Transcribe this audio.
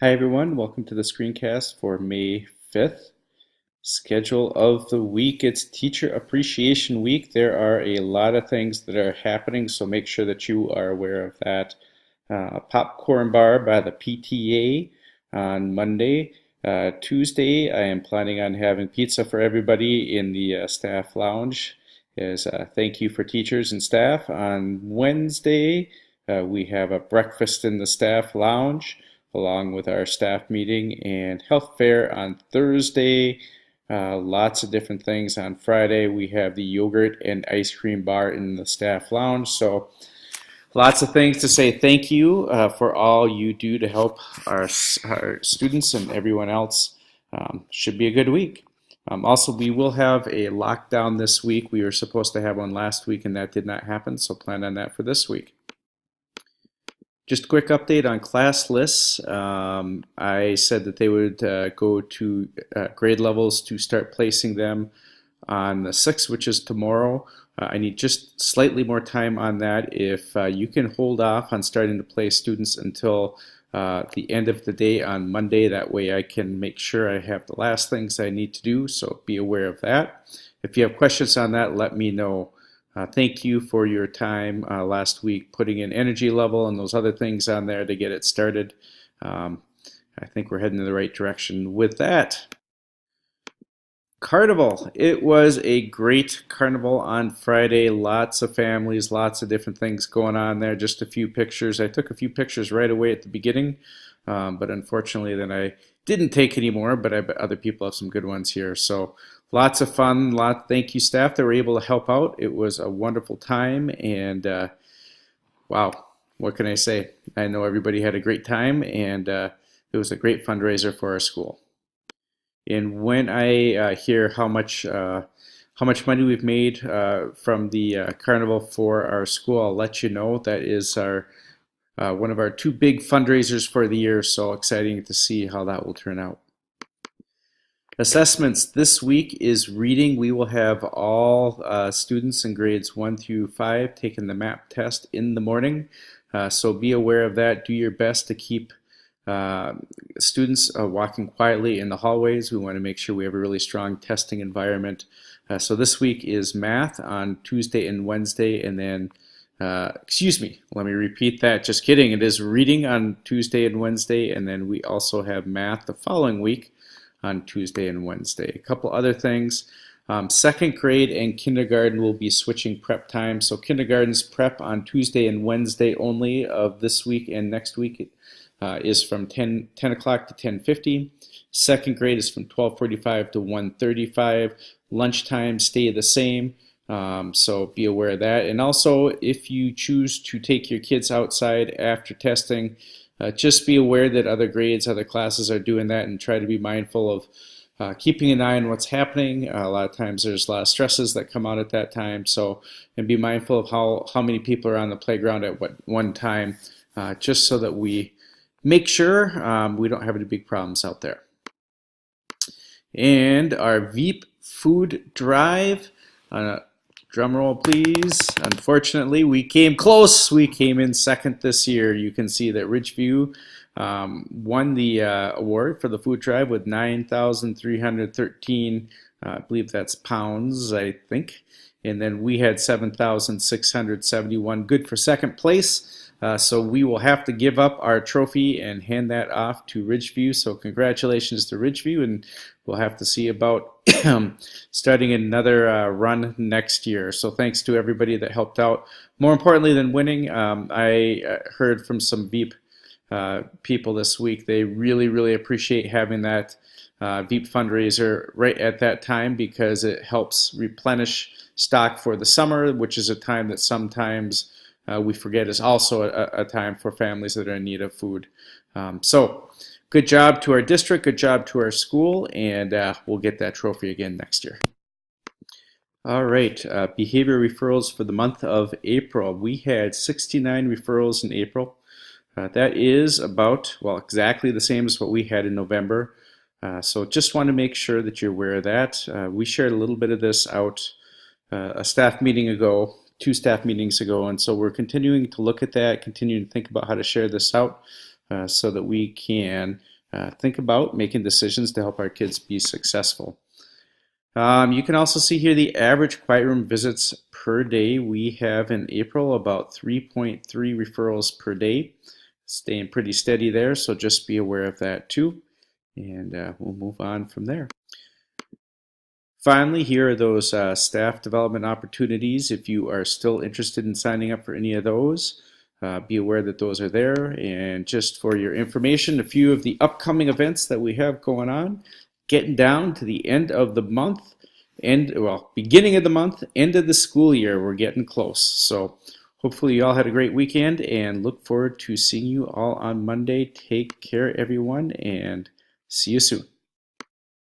Hi everyone, welcome to the screencast for May 5th. Schedule of the week, it's Teacher Appreciation Week. There are a lot of things that are happening, so make sure that you are aware of that. Popcorn bar by the PTA on Monday. Tuesday, I am planning on having pizza for everybody in the staff lounge as a thank you for teachers and staff. On Wednesday, we have a breakfast in the staff lounge along with our staff meeting and health fair on Thursday. Lots of different things. On Friday, we have the yogurt and ice cream bar in the staff lounge. So lots of things to say thank you for all you do to help our students and everyone else. Should be a good week. Also, we will have a lockdown this week. We were supposed to have one last week and that did not happen, so plan on that for this week. Just a quick update on class lists. I said that they would go to grade levels to start placing them on the 6th, which is tomorrow. I need just slightly more time on that. If you can hold off on starting to place students until the end of the day on Monday, that way I can make sure I have the last things I need to do, so be aware of that. If you have questions on that, let me know. Thank you for your time last week putting in energy level and those other things on there to get it started. I think we're heading in the right direction with that. Carnival. It was a great carnival on Friday. Lots of families, lots of different things going on there. Just a few pictures. I took a few pictures right away at the beginning, but unfortunately then I didn't take any more, but I bet other people have some good ones here. So lots of fun. Thank you staff that were able to help out. It was a wonderful time and wow, what can I say? I know everybody had a great time and it was a great fundraiser for our school. And when I hear how much money we've made from the carnival for our school, I'll let you know. That is our one of our two big fundraisers for the year, so exciting to see how that will turn out. Assessments this week is reading. We will have all students in grades 1 through 5 taking the MAP test in the morning, so be aware of that. Do your best to keep students walking quietly in the hallways. We want to make sure we have a really strong testing environment. So this week is math on Tuesday and Wednesday, and then excuse me, let me repeat that. Just kidding. It is reading on Tuesday and Wednesday, and then we also have math the following week on Tuesday and Wednesday. A couple other things. Second grade and kindergarten will be switching prep time. So kindergarten's prep on Tuesday and Wednesday only of this week and next week is from 10 o'clock to 10:50. Second grade is from 12:45 to 1:35. Lunchtime stay the same. So be aware of that. And also, if you choose to take your kids outside after testing, just be aware that other grades, other classes are doing that, and try to be mindful of keeping an eye on what's happening. A lot of times there's a lot of stresses that come out at that time, so and be mindful of how many people are on the playground at one time, just so that we make sure we don't have any big problems out there. And our Veep food drive, drum roll please. Unfortunately, we came close. We came in second this year. You can see that Ridgeview won the award for the food drive with 9,313, I believe that's pounds, I think. And then we had 7,671, good for second place. So we will have to give up our trophy and hand that off to Ridgeview. So congratulations to Ridgeview, and we'll have to see about starting another run next year. So thanks to everybody that helped out. More importantly than winning, I heard from some Veep people this week. They really appreciate having that Veep fundraiser right at that time because it helps replenish stock for the summer, which is a time that sometimes we forget is also a time for families that are in need of food. So good job to our district, good job to our school, and we'll get that trophy again next year. All right, behavior referrals for the month of April. We had 69 referrals in April. That is about, well, exactly the same as what we had in November. So just want to make sure that you're aware of that. We shared a little bit of this out a staff meeting ago, 2 staff meetings ago, and so we're continuing to look at that, continuing to think about how to share this out so that we can think about making decisions to help our kids be successful. You can also see here the average quiet room visits per day. We have in April about 3.3 referrals per day, staying pretty steady there, so just be aware of that too. And we'll move on from there. Finally, here are those staff development opportunities. If you are still interested in signing up for any of those, be aware that those are there. And just for your information, a few of the upcoming events that we have going on, getting down to the end of the month, beginning of the month, end of the school year, we're getting close. So hopefully you all had a great weekend and look forward to seeing you all on Monday. Take care, everyone, and see you soon.